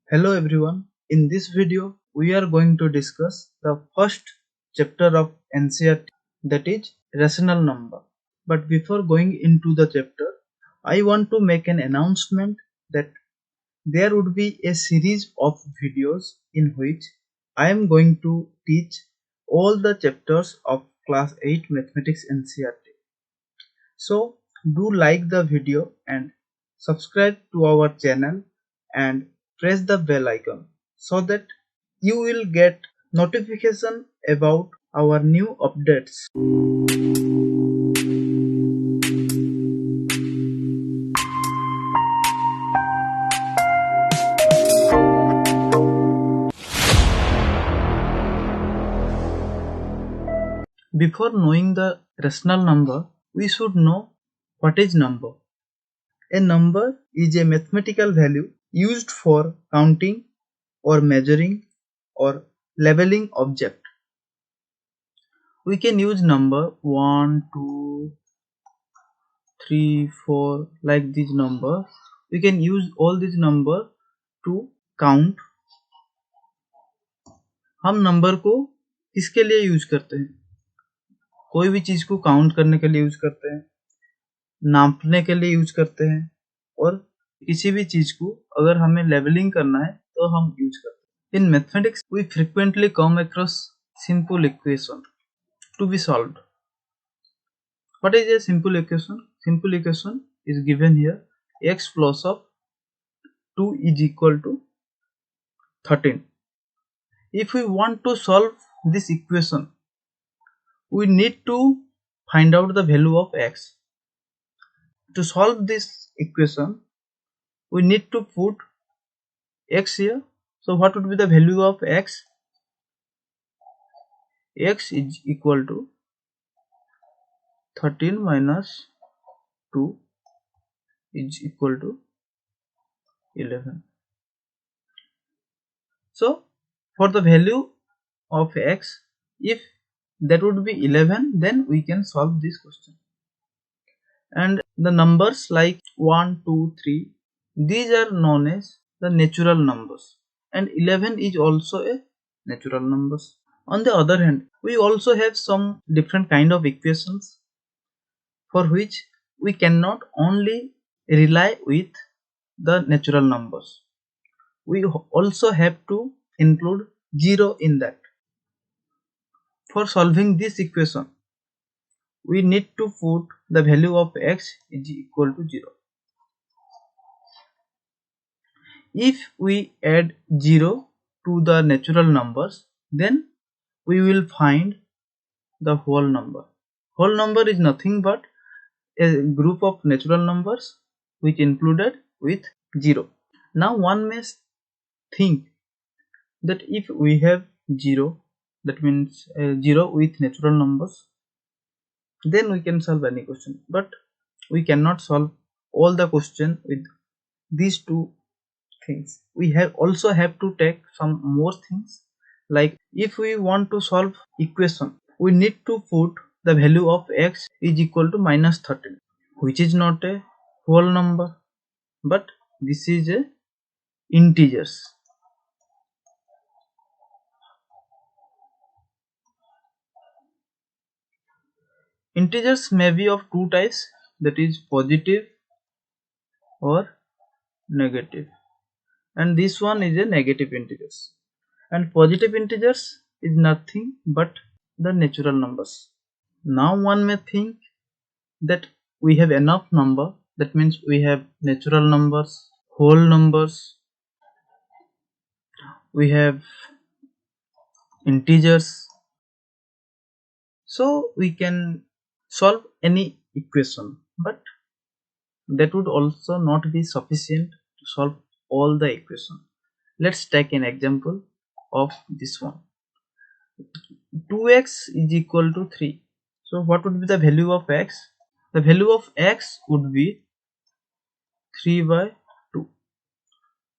Hello everyone, in this video we are going to discuss the first chapter of NCERT, that is rational number. But before going into the chapter, I want to make an announcement that there would be a series of videos in which I am going to teach all the chapters of class 8 mathematics NCERT. So do like the video and subscribe to our channel and press the bell icon so that you will get notification about our new updates. Before knowing the rational number, we should know what is number. A number is a mathematical value used for counting or measuring or labeling object. We can use number 1, 2, 3, 4 like these number. We can use all these number to count. हम number को किसके लिए use करते हैं? कोई भी चीज को काउंट करने के लिए यूज करते हैं, नापने के लिए यूज करते हैं, और किसी भी चीज को अगर हमें लेवलिंग करना है तो हम यूज करते हैं. In mathematics we frequently come across simple equation to be solved. What is a simple equation? Simple equation is given here. X plus of 2 is equal to 13. If we want to solve this equation, we need to find out the value of x. To solve this equation, we need to put x here. So what would be the value of x? X is equal to 13 minus 2 is equal to 11. So for the value of x, if that would be 11, then we can solve this question. And the numbers like 1, 2, 3, these are known as the natural numbers, and 11 is also a natural numbers. On the other hand, we also have some different kind of equations for which we cannot only rely with the natural numbers. We also have to include 0 in that. For solving this equation, we need to put the value of x is equal to 0. If we add 0 to the natural numbers, then we will find the whole number. Whole number is nothing but a group of natural numbers which included with 0. Now one may think that if we have 0, that means 0 with natural numbers, then we can solve any question. But we cannot solve all the question with these two things. We also have to take some more things, like if we want to solve equation, we need to put the value of x is equal to minus 13, which is not a whole number, but this is a integers. Integers may be of two types, that is positive or negative, and this one is a negative integers. And positive integers is nothing but the natural numbers. Now one may think that we have enough number, that means we have natural numbers, whole numbers, we have integers, so we can solve any equation. But that would also not be sufficient to solve all the equation. Let's take an example of this one. 2x is equal to 3. So what would be the value of x? The value of x would be 3 by 2.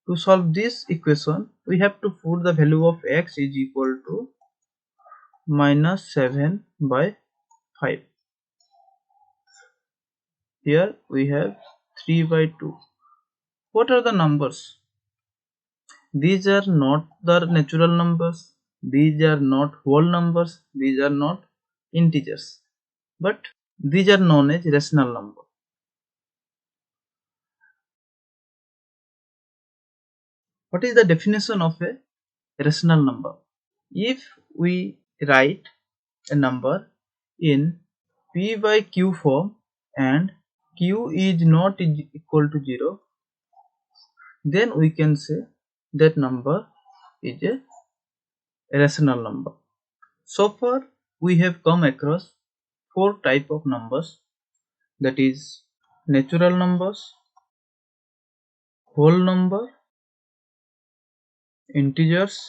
To solve this equation, we have to put the value of x is equal to minus 7 by 5. Here we have 3 by 2. What are the numbers? these are not the natural numbers, these are not whole numbers, these are not integers, but these are known as rational number. What is the definition of a rational number? If we write a number in p by q form and q is not equal to 0, then we can say that number is a rational number. So far we have come across 4 type of numbers, that is natural numbers, whole number, integers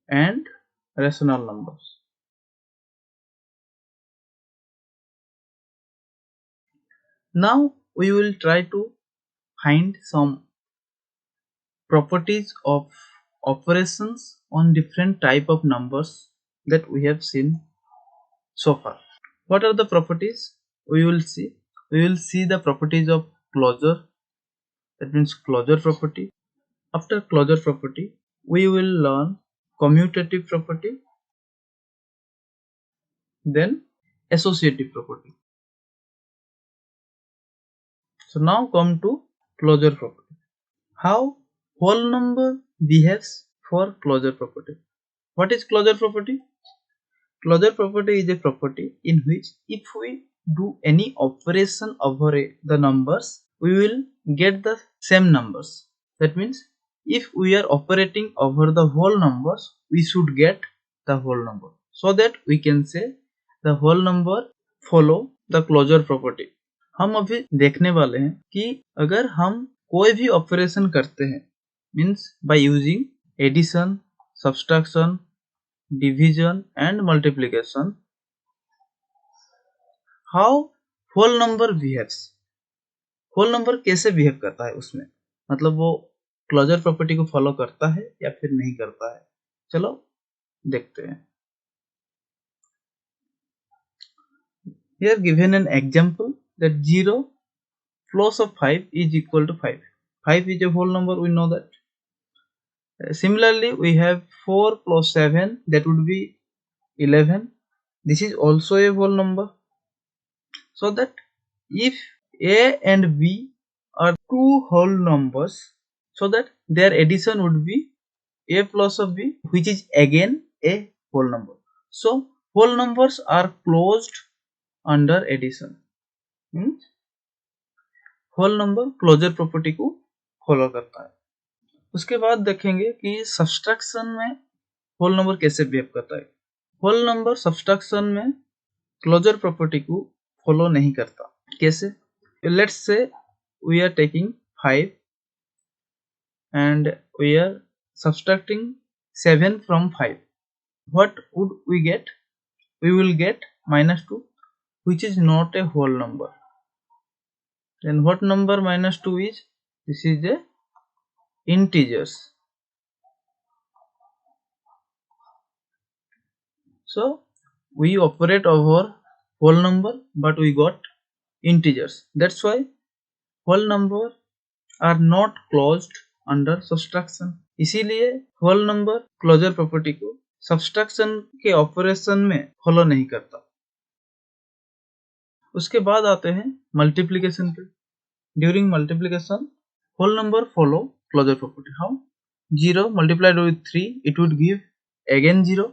and rational numbers. Now we will try to find some properties of operations on different type of numbers that we have seen so far. What are the properties? We will see the properties of closure, that means closure property. After closure property we will learn commutative property, then associative property. So now come to closure property. How whole number behaves for closure property. What is closure property? Closure property is a property in which if we do any operation over the numbers, we will get the same numbers. That means if we are operating over the whole numbers, we should get the whole number. So that we can say the whole number follow the closure property. हम अभी देखने वाले हैं कि अगर हम कोई भी ऑपरेशन करते हैं, means by using addition, subtraction, division and multiplication, how whole number behaves, whole number कैसे बिहेव करता है उसमें, मतलब वो क्लोजर प्रॉपर्टी को फॉलो करता है या फिर नहीं करता है. चलो देखते हैं. Here given an example that 0 plus of 5 is equal to 5. 5 is a whole number, we know that. Similarly, we have 4 plus 7, that would be 11. This is also a whole number. So that if a and b are two whole numbers, so that their addition would be a plus of b, which is again a whole number. So whole numbers are closed under addition. Whole number closure property को follow करता है. उसके बाद देखेंगे कि subtraction में whole number कैसे behave करता है. होल नंबर सब्सट्रैक्शन में क्लोजर प्रॉपर्टी को फॉलो नहीं करता. कैसे? Let's say we are taking 5 and we are subtracting 7 from 5. What would we get? We will get -2, which is not a whole number. Then what number -2 is? This is the integers. So we operate over whole number but we got integers. That's why whole number are not closed under subtraction. इसीलिए whole number closure property को subtraction के operation में follow नहीं करता. उसके बाद आते हैं मल्टीप्लिकेशन पे. During multiplication whole number follow closure property. How? 0 multiplied with 3, it would give again 0.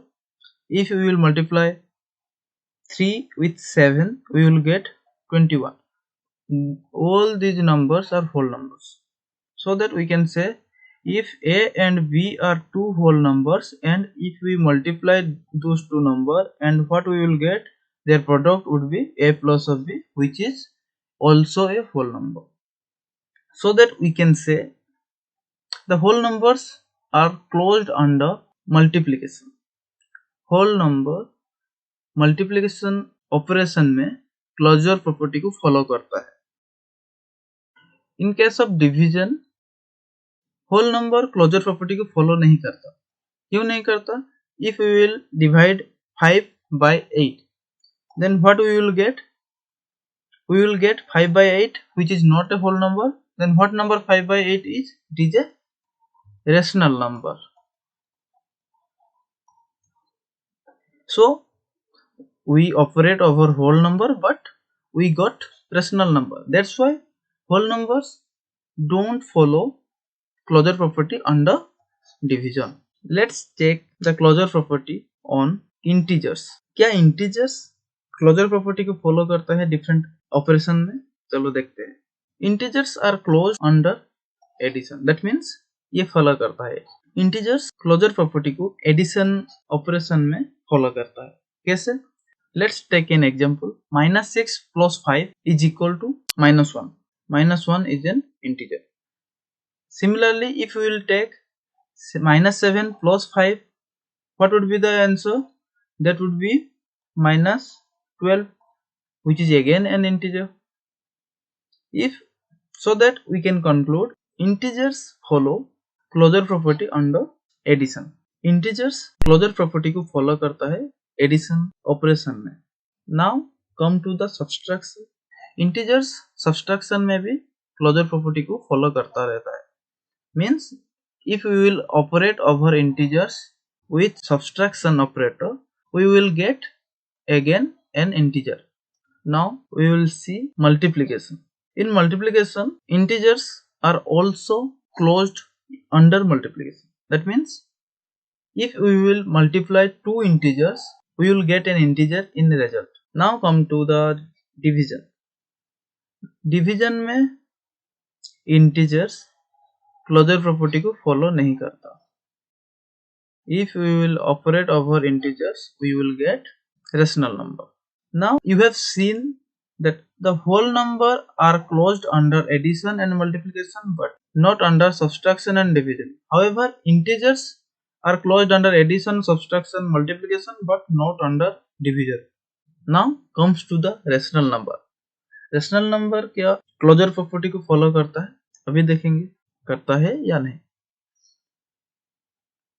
If we will multiply 3 with 7, we will get 21. All these numbers are whole numbers. So that we can say if a and b are two whole numbers and if we multiply those two numbers, and what we will get, their product would be a plus of b, which is also a whole number. So that we can say the whole numbers are closed under multiplication. whole number multiplication operation में closure property को follow करता है. In case of division whole number closure property को follow नहीं करता. क्यों नहीं करता? If we will divide 5 by 8, then what we will get? We will get 5 by 8, which is not a whole number. Then what number 5 by 8 is? It is a rational number. So we operate over whole number, but we got rational number. That's why whole numbers don't follow closure property under division. Let's check the closure property on integers. क्या integers closure property को follow करता है different operation में? चलो देखते हैं. Integers are closed under addition. That means ये follow करता है. Integers closure property को addition operation में follow करता है. कैसे? Let's take an example. -6 plus 5 is equal to -1. -1 is an integer. Similarly, if we will take -7 plus 5, what would be the answer? That would be -12, which is again an integer. If so, that we can conclude integers follow closure property under addition. Integers closure property को follow करता है addition operation में. Now come to the subtraction. Integers subtraction में भी closure property को follow करता रहता है. Means if we will operate over integers with subtraction operator, we will get again an integer. Now we will see multiplication. In multiplication, integers are also closed under multiplication. That means if we will multiply two integers, we will get an integer in the result. Now come to the division. Division में integers closure property को follow नहीं करता. If we will operate over integers, we will get rational number. Now you have seen that the whole number are closed under addition and multiplication, but not under subtraction and division. However, integers are closed under addition, subtraction, multiplication, but not under division. Now comes to the rational number. Rational number क्या closure property को follow करता है? अभी देखेंगे करता है या नहीं.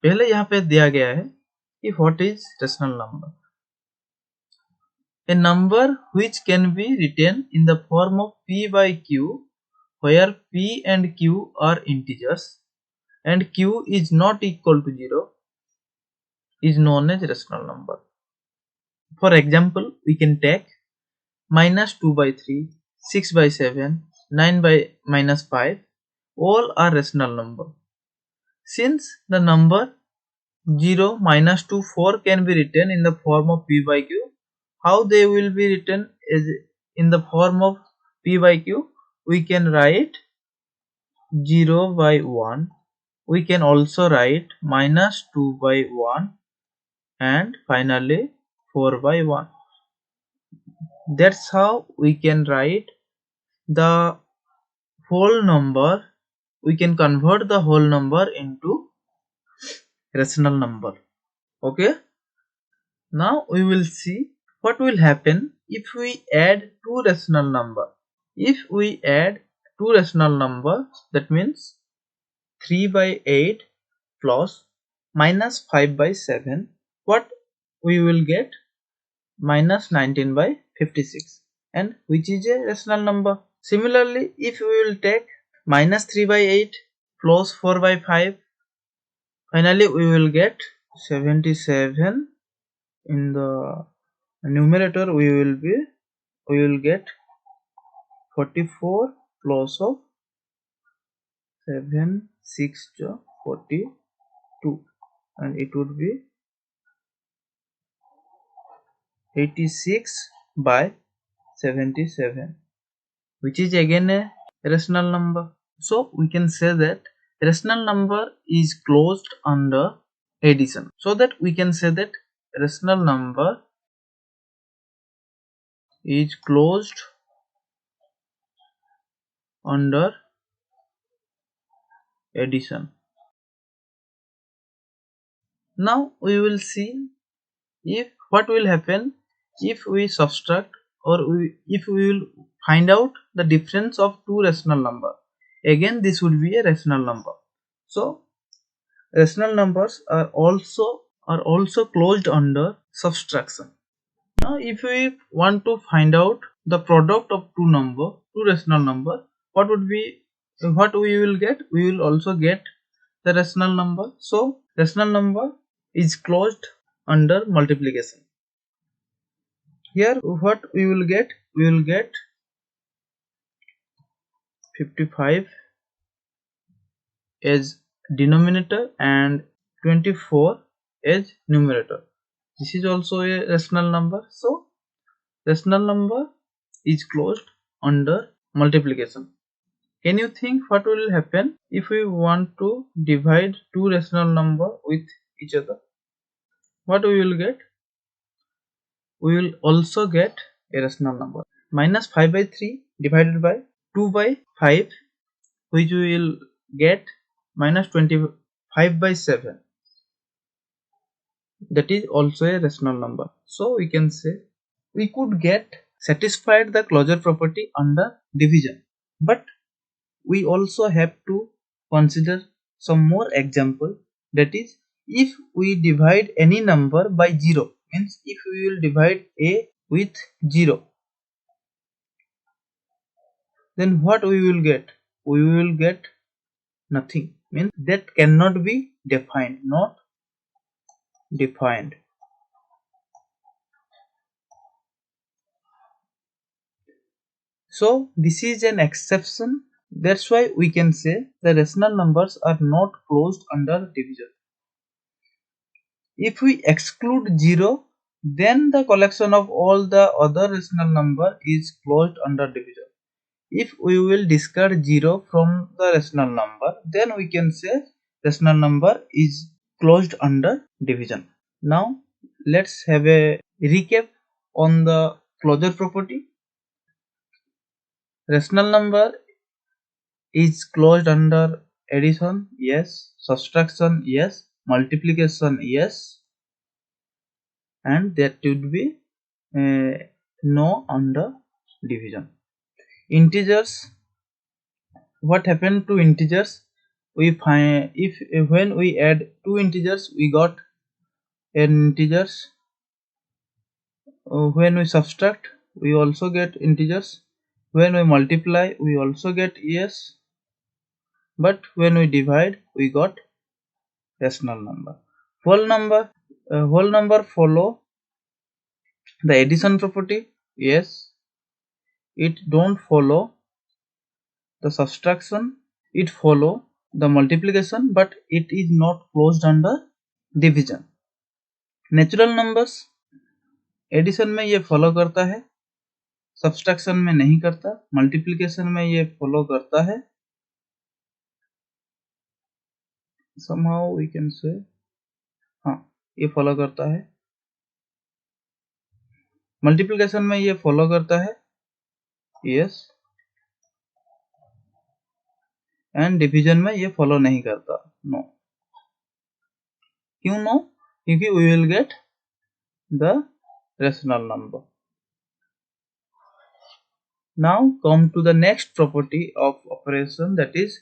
पहले यहाँ पे दिया गया है कि what is rational number. A number which can be written in the form of p by q, where p and q are integers and q is not equal to 0, is known as rational number. For example, we can take -2 by 3, 6 by 7, 9 by -5, all are rational number. Since the number 0, -2, 4 can be written in the form of p by q, how they will be written as in the form of p by q? We can write 0 by 1. We can also write -2 by 1 and finally 4 by 1. That's how we can write the whole number. We can convert the whole number into rational number. Okay. Now we will see what will happen if we add two rational number. If we add two rational number, that means 3 by 8 plus -5 by 7, what we will get? -19 by 56, and which is a rational number. Similarly, if we will take -3 by 8 plus 4 by 5, finally we will get 77. In the numerator we will get 44 plus of 7, 6 to 42, and it would be 86 by 77, which is again a rational number. So we can say that rational number is closed under addition. So that we can say that rational number is closed under addition. Now we will see if what will happen if we subtract, or if we will find out the difference of two rational number. Again, this would be a rational number. So rational numbers are also closed under subtraction. Now if we want to find out the product of two rational number, what we will get? We will also get the rational number. So rational number is closed under multiplication. Here what we will get? We will get 55 as denominator and 24 as numerator. This is also a rational number. So rational number is closed under multiplication. Can you think what will happen if we want to divide two rational number with each other? What we will get? We will also get a rational number. Minus 5 by 3 divided by 2 by 5, which we will get minus 25 by 7. That is also a rational number. So we can say we could get satisfied the closure property under division, but we also have to consider some more example. That is, if we divide any number by 0, means if we will divide a with 0, then what we will get? We will get nothing, means that cannot be defined, not defined. So this is an exception. That's why we can say the rational numbers are not closed under division. If we exclude 0, then the collection of all the other rational number is closed under division. If we will discard 0 from the rational number, then we can say rational number is closed under division. Now let's have a recap on the closure property. Rational number is closed under addition, yes. Subtraction, yes. Multiplication, yes. And that would be no under division. Integers, what happened to integers? We find if when we add two integers, we got an integers. When we subtract, we also get integers. When we multiply, we also get yes. But when we divide, we got rational number. Whole number follow the addition property, yes. It don't follow the subtraction, it follow the multiplication, but it is not closed under division. Natural numbers addition में ये follow करता है, subtraction में नहीं करता, multiplication में ये follow करता है. somehow we can say हाँ ये फॉलो करता है, मल्टीप्लिकेशन में ये फॉलो करता है, यस. एंड डिवीजन में ये फॉलो नहीं करता, नो. क्यों नो? क्योंकि we will get the rational number. Now come to the next property of operation, that is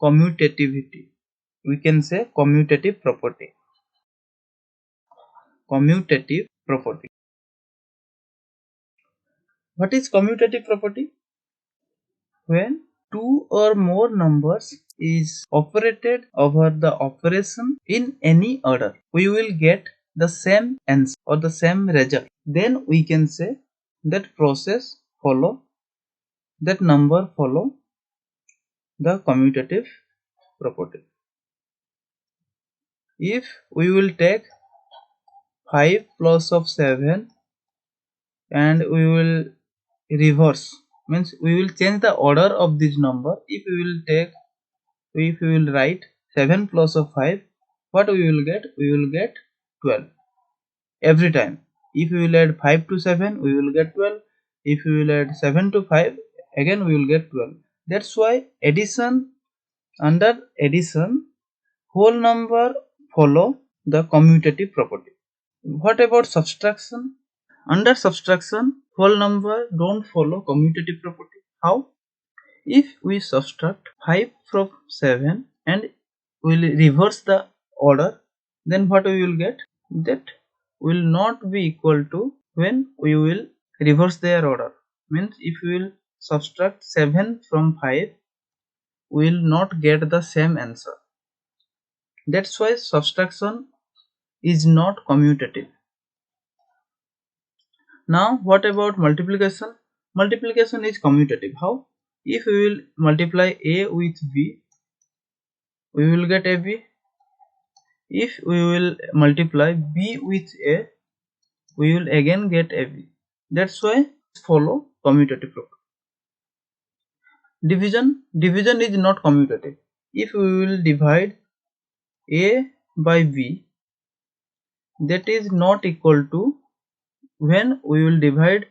commutativity. We can say commutative property. Commutative property. What is commutative property? When two or more numbers is operated over the operation in any order, we will get the same answer or the same result. Then we can say that process follow, that number follow the commutative property. If we will take 5 plus of 7 and we will reverse, means we will change the order of this number. If we will write 7 plus of 5, what we will get? We will get 12 every time. If we will add 5 to 7, we will get 12. If we will add 7 to 5, again we will get 12. That's why under addition, whole number follow the commutative property. What about subtraction? Under subtraction, whole number don't follow commutative property. How? If we subtract 5 from 7 and we will reverse the order, then what we will get? That will not be equal to when we will reverse their order. Means if we will subtract 7 from 5, we will not get the same answer. That's why subtraction is not commutative. Now what about multiplication? Multiplication is commutative. How? If we will multiply A with B, we will get AB. If we will multiply B with A, we will again get AB. That's why follow commutative property. Division is not commutative. If we will divide A by B, that is not equal to when we will divide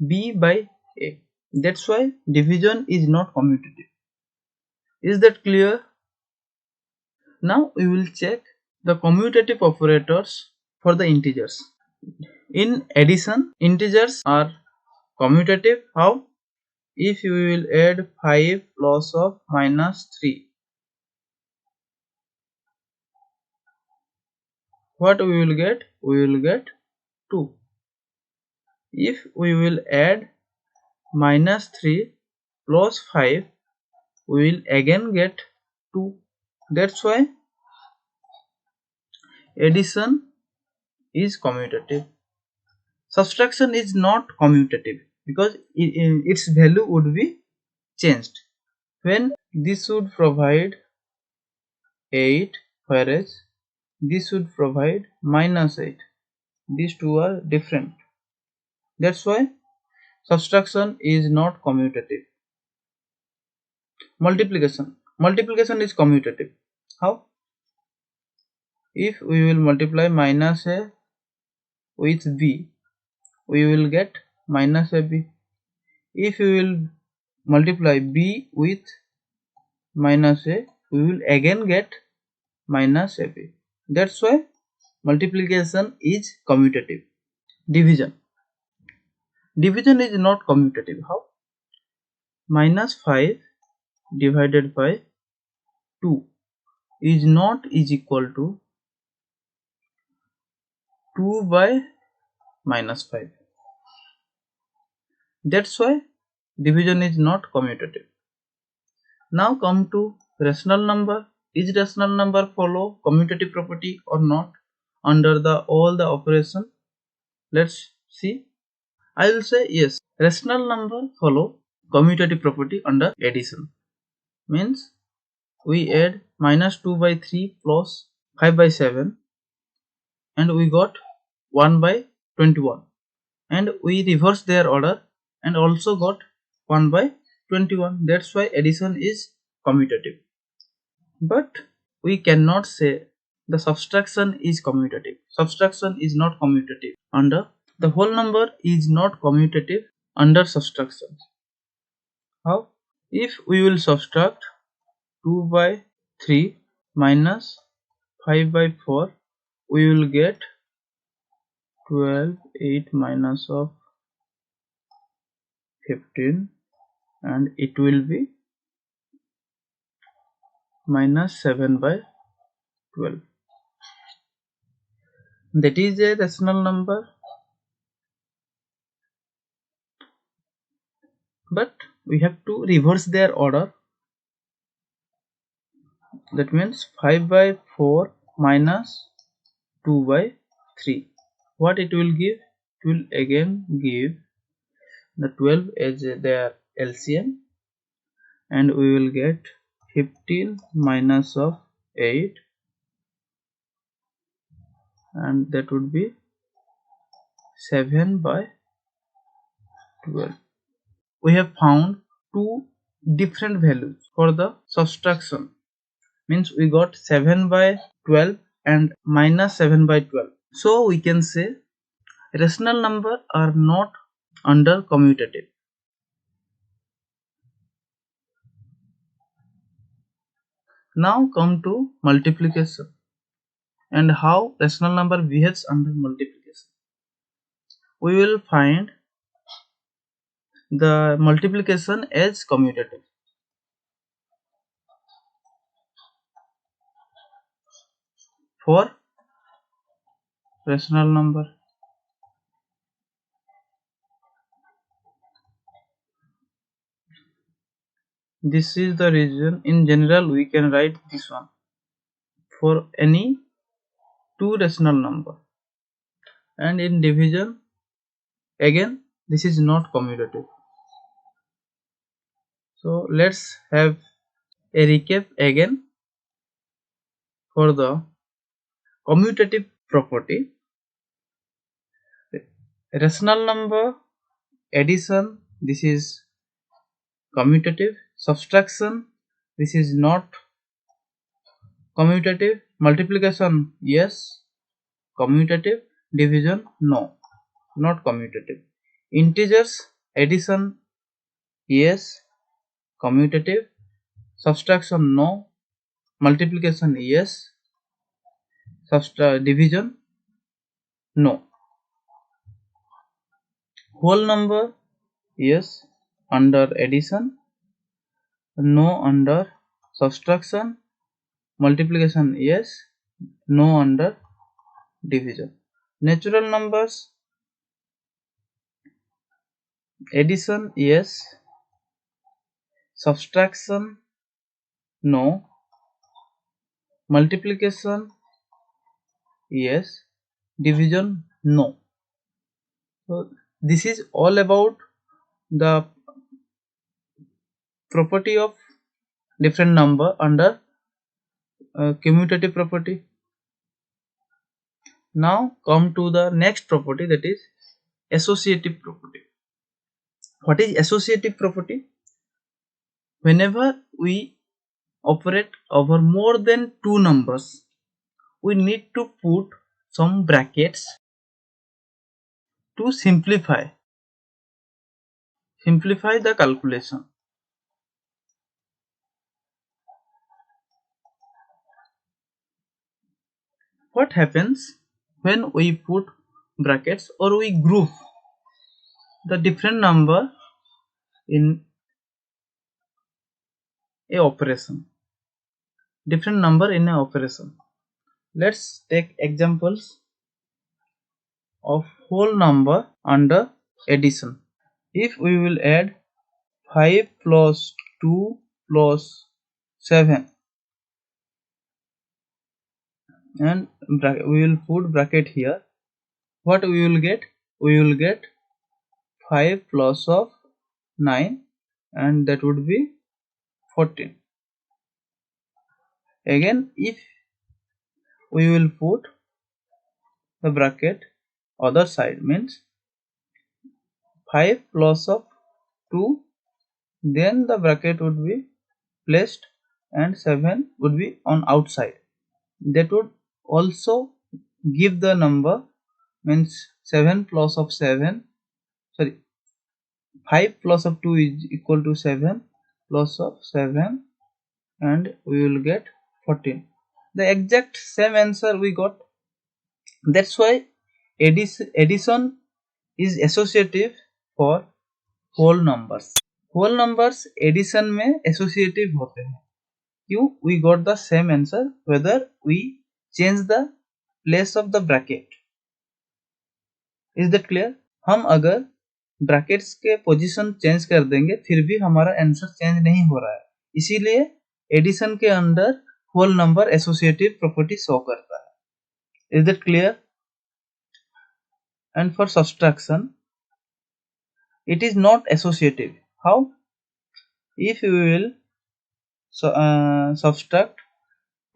B by A. That's why division is not commutative. Is that clear? Now we will check the commutative operators for the integers. In addition, integers are commutative. How? If you will add 5 plus of minus 3, what we will get? We will get 2. If we will add minus 3 plus 5, we will again get 2. That's why addition is commutative. Subtraction is not commutative because its value would be changed. When this would provide 8, whereas this would provide minus 8. These two are different. That's why subtraction is not commutative. Multiplication is commutative. How? If we will multiply minus a with b, we will get minus ab. If we will multiply b with minus a, we will again get minus ab. That's why multiplication is commutative. Division is not commutative. How? Minus 5 divided by 2 is not equal to 2 by minus 5. That's why division is not commutative. Now come to rational number. Is rational number follow commutative property or not under all the operation? Let's see. I will say yes. Rational number follow commutative property under addition. Means we add minus 2 by 3 plus 5 by 7 and we got 1 by 21, and we reverse their order and also got 1 by 21. That's why addition is commutative. But we cannot say the subtraction is commutative. Subtraction is not commutative under the whole number is not commutative under subtraction. How? If we will subtract 2 by 3 minus 5 by 4, we will get 12, 8 minus of 15, and it will be minus 7 by 12. That is a rational number, but we have to reverse their order. That means 5 by 4 minus 2 by 3. What it will give? It will again give the 12 as their LCM, and we will get 15 minus of 8, and that would be 7 by 12. We have found two different values for the subtraction. Means we got 7 by 12 and minus 7 by 12. So we can say rational number are not under commutative. Now come to multiplication and how rational number behaves under multiplication. We will find the multiplication as commutative. For rational number, this is the reason. In general we can write this one. for any two rational number, and in division again this is not commutative. So let's have a recap again for the commutative property. Rational number addition, this is commutative. Subtraction, this is not commutative. Multiplication, yes, commutative. Division, no, not commutative. Integers addition, yes, commutative. Subtraction, no. Multiplication, yes. Division, no. Whole number, yes, under addition, no under subtraction. Multiplication, yes, no under division. Natural numbers, addition, yes, subtraction, no, multiplication, yes, division, no. So this is all about the property of different number under commutative property. Now come to the next property, that is associative property. What is associative property? Whenever we operate over more than two numbers, we need to put some brackets to simplify the calculation. What happens when we put brackets or we group the different number in a operation? Different number in an operation. Let's take examples of whole number under addition. If we will add 5 plus 2 plus 7 and we will put bracket here, what we will get? We will get 5 plus of 9, and that would be 14. Again, if we will put the bracket other side, means 5 plus of 2, then the bracket would be placed and 7 would be on outside. That would also give the number, means 7 plus of 7, sorry, 5 plus of 2 is equal to 7 plus of 7, and we will get 14. The exact same answer we got. That's why addition is associative for whole numbers. Whole numbers addition में associative होते हैं. क्यों? We got the same answer whether we change the place of the bracket. Is that clear? हम अगर brackets के position change कर देंगे फिर भी हमारा आंसर चेंज नहीं हो रहा है, इसीलिए एडिशन के अंदर whole number associative property show करता है. Is that clear? And for subtraction it is not associative. How? If we will subtract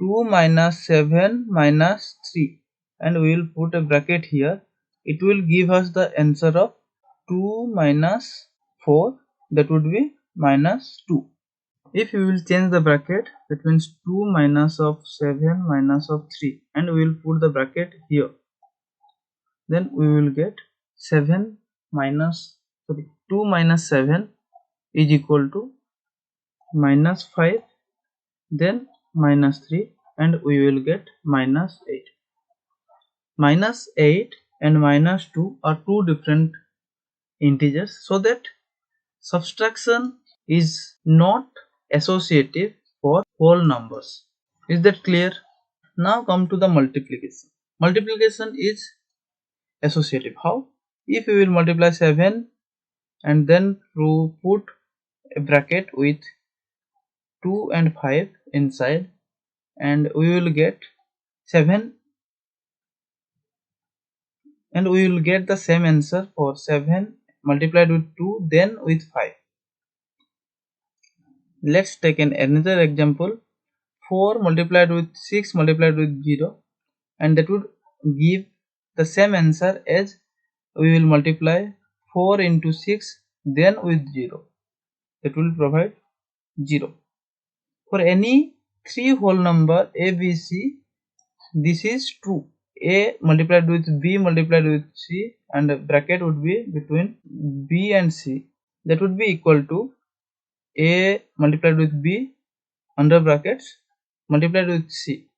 2 minus 7 minus 3 and we will put a bracket here, it will give us the answer of 2 minus 4, that would be minus 2. If we will change the bracket, that means 2 minus of 7 minus of 3, and we will put the bracket here, then we will get 7 minus 2 minus 7 is equal to minus 5, then minus 3, and we will get minus 8. Minus 8 and minus 2 are two different integers, so that subtraction is not associative for whole numbers. Is that clear? Now come to the multiplication. Multiplication is associative. How? If we will multiply 7 and then put a bracket with 2 and 5 inside, and we will get 7, and we will get the same answer for 7 multiplied with 2 then with 5. Let's take another example. 4 multiplied with 6 multiplied with 0, and that would give the same answer as we will multiply 4 into 6 then with 0. That will provide 0. For any 3 whole number a, b, c, this is true. A multiplied with b multiplied with c, and a bracket would be between b and c. That would be equal to a multiplied with b under brackets multiplied with c.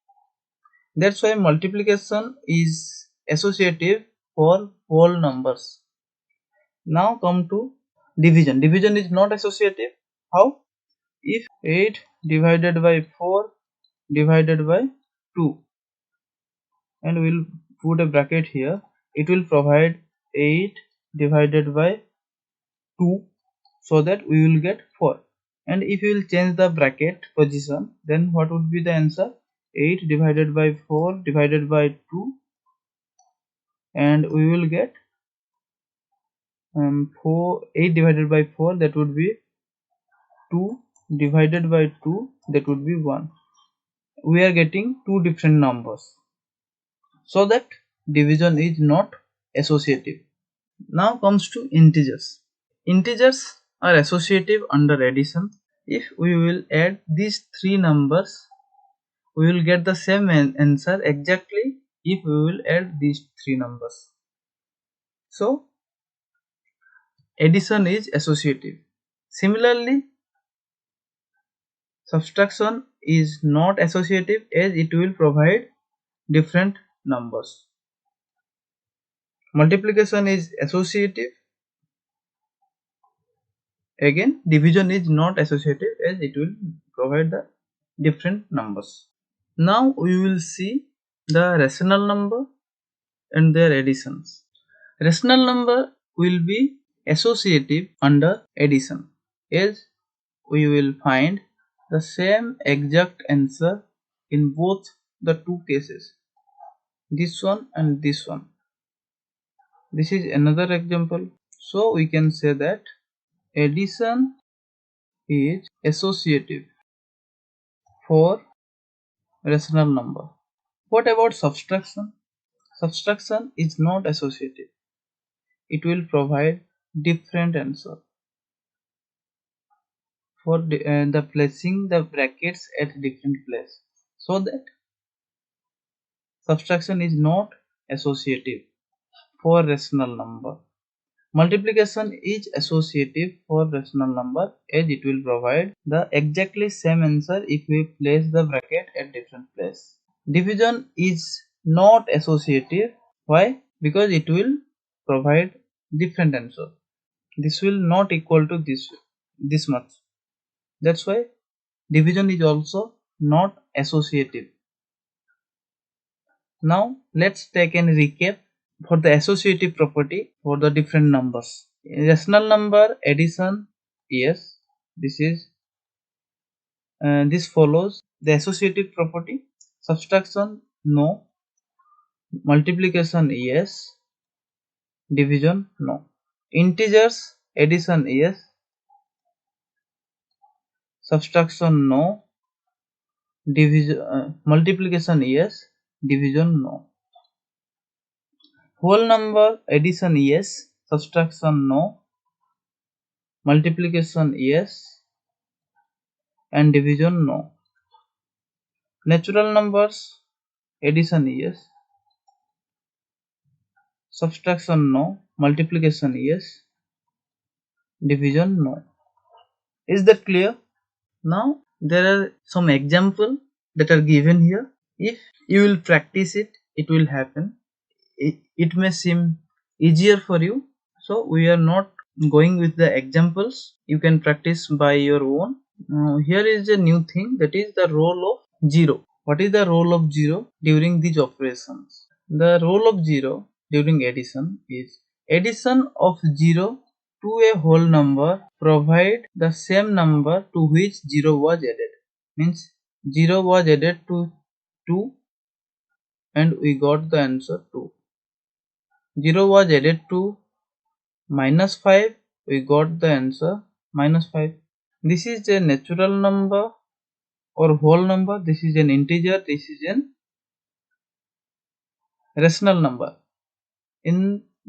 That's why multiplication is associative for whole numbers. Now come to division. Division is not associative. How? If 8 divided by 4 divided by 2, and we'll put a bracket here, it will provide 8 divided by 2, so that we will get 4. And if we will change the bracket position, then what would be the answer? 8 divided by 4 divided by 2, and we will get 8 divided by 4, that would be 2 divided by 2, that would be 1. We are getting two different numbers, so that division is not associative. Now comes to integers. Integers are associative under addition. If we will add these three numbers, we will get the same answer exactly if we will add these three numbers. So addition is associative. Similarly, subtraction is not associative as it will provide different numbers. Multiplication is associative. Again, division is not associative as it will provide the different numbers. Now we will see the rational number and their additions. Rational number will be associative under addition, as we will find the same exact answer in both the two cases, this one and this one. This is another example. So we can say that addition is associative for rational number. What about subtraction? Subtraction is not associative. It will provide different answer for the placing the brackets at different place, so that subtraction is not associative for rational number. Multiplication is associative for rational number, as it will provide the exactly same answer if we place the bracket at different place. Division is not associative. Why? Because it will provide different answer. This will not equal to this much. That's why division is also not associative. Now let's take a recap for the associative property for the different numbers. Rational number addition, yes, this follows the associative property. Subtraction, no. Multiplication, yes. Division, no. Integers addition, yes. Subtraction, no. Division, multiplication, yes. Division, no. Whole number addition, yes. Subtraction, no. Multiplication, yes. And division, no. Natural numbers addition, yes. Subtraction, no. Multiplication, yes. Division, no. Is that clear? Now there are some examples that are given here. If you will practice it, it will happen. It may seem easier for you, so we are not going with the examples. You can practice by your own. Here is a new thing, that is the role of 0. What is the role of 0 during these operations? The role of 0 during addition is addition of 0 to a whole number provide the same number to which 0 was added. Means 0 was added to 2, and we got the answer 2. 0 was added to -5, we got the answer -5. This is a natural number or whole number, this is an integer, this is an rational number. In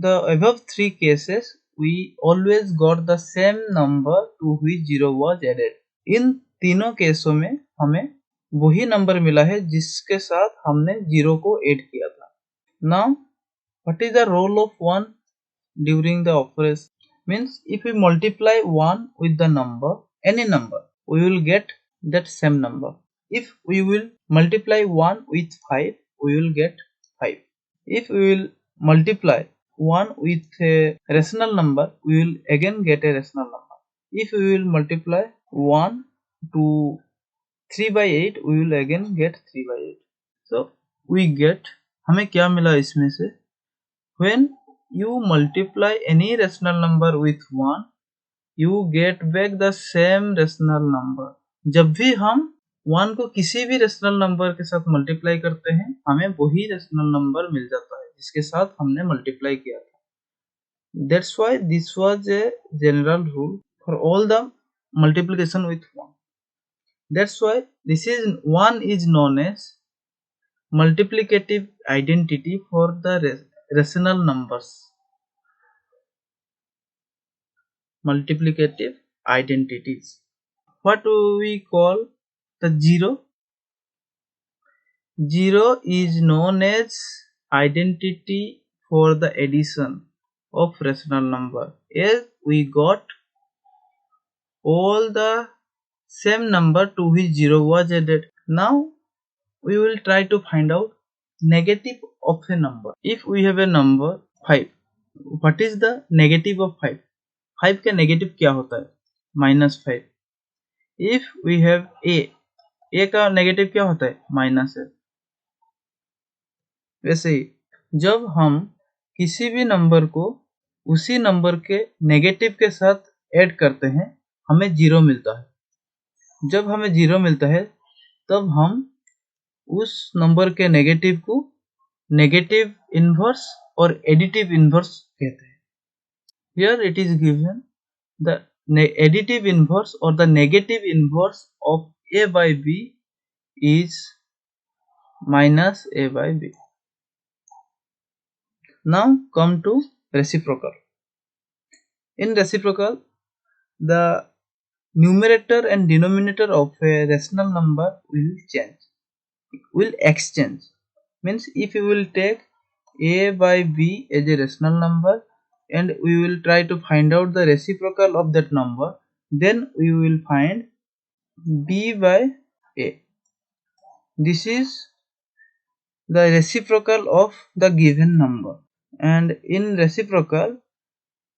the above three cases, we always got the same number to which 0 was added. इन तीनों केसों में हमें वही number मिला है जिसके साथ हमने 0 को ऐड किया था. Now, what is the role of 1 during the operation? Means if we multiply 1 with the number, any number, we will get that same number. If we will multiply 1 with 5, we will get 5. If we will multiply 1 with a rational number, we will again get a rational number. If we will multiply 1 to 3 by 8, we will again get 3 by 8. So we get, हमें क्या मिला इसमें से? When you multiply any rational number with 1, you get back the same rational number. जब भी हम 1 को किसी भी रेशनल नंबर के साथ मल्टीप्लाई करते हैं, हमें वही रेशनल नंबर मिल जाता है जिसके साथ हमने मल्टीप्लाई किया था. That's why this was a general rule for all the multiplication with 1. That's why this is 1 is known as multiplicative identity for the rational numbers. Multiplicative identities. What do we call the 0? 0 is known as identity for the addition of rational number, as we got all the same number to which 0 was added. Now we will try to find out negative of a number. If we have a number 5, what is the negative of 5? 5 का negative क्या होता है? -5. If we have a का negative क्या होता है? -a. वैसे ही जब हम किसी भी नंबर को उसी नंबर के नेगेटिव के साथ ऐड करते हैं, हमें 0 मिलता है. जब हमें 0 मिलता है, तब हम उस नंबर के नेगेटिव को नेगेटिव इनवर्स और एडिटिव इनवर्स कहते हैं. Here it is given the additive inverse or the negative inverse of a by b is minus a by b. Now come to reciprocal. In reciprocal, the numerator and denominator of a rational number will exchange. Means if you will take a by b as a rational number and we will try to find out the reciprocal of that number, then we will find b by a. This is the reciprocal of the given number, and in reciprocal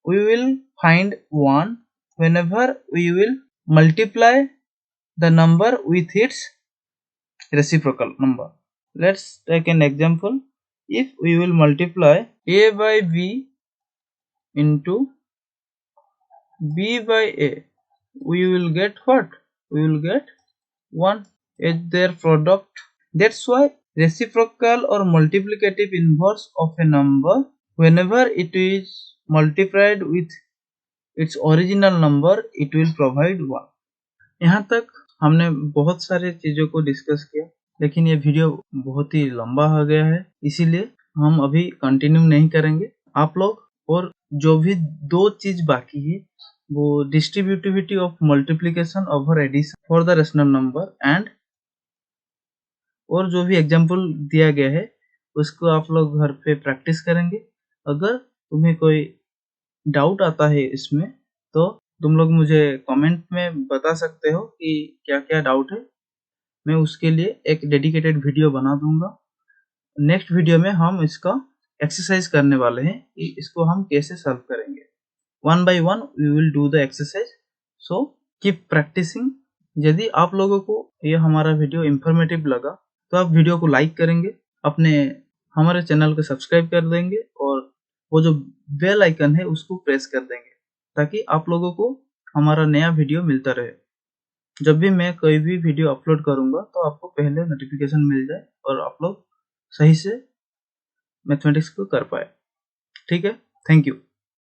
we will find 1 whenever we will multiply the number with its reciprocal number. Let's take an example. If we will multiply a by b into b by a, we will get what? We will get 1 as their product. That's why reciprocal or multiplicative inverse of a number, whenever it is multiplied with its original number, it will provide 1. यहाँ तक हमने बहुत सारे चीजों को discuss किया, लेकिन ये वीडियो बहुत ही लंबा हो गया है, इसीलिए हम अभी कंटिन्यू नहीं करेंगे. आप लोग और जो भी दो चीज बाकी है वो distributivity of multiplication over addition for the rational number and और जो भी एग्जांपल दिया गया है उसको आप लोग घर पे प्रैक्टिस करेंगे. अगर तुम्हें कोई डाउट आता है इसमें तो तुम लोग मुझे कमेंट में बता सकते हो कि क्या क्या डाउट है. मैं उसके लिए एक डेडिकेटेड वीडियो बना दूंगा. नेक्स्ट वीडियो में हम इसका एक्सरसाइज करने वाले हैं कि इसको हम कैसे सॉल्व करेंगे. 1 by 1 we will do the exercise. So keep practicing. यदि आप लोगों को ये हमारा वीडियो इंफॉर्मेटिव लगा तो आप वीडियो को लाइक करेंगे, अपने हमारे चैनल को सब्सक्राइब कर देंगे और वो जो बेल आइकन है उसको प्रेस कर देंगे ताकि आप लोगों को हमारा नया वीडियो मिलता रहे. जब भी मैं कोई भी वीडियो अपलोड करूंगा तो आपको पहले नोटिफिकेशन मिल जाए और आप लोग सही से मैथमेटिक्स को कर पाए। ठीक है, थैंक यू।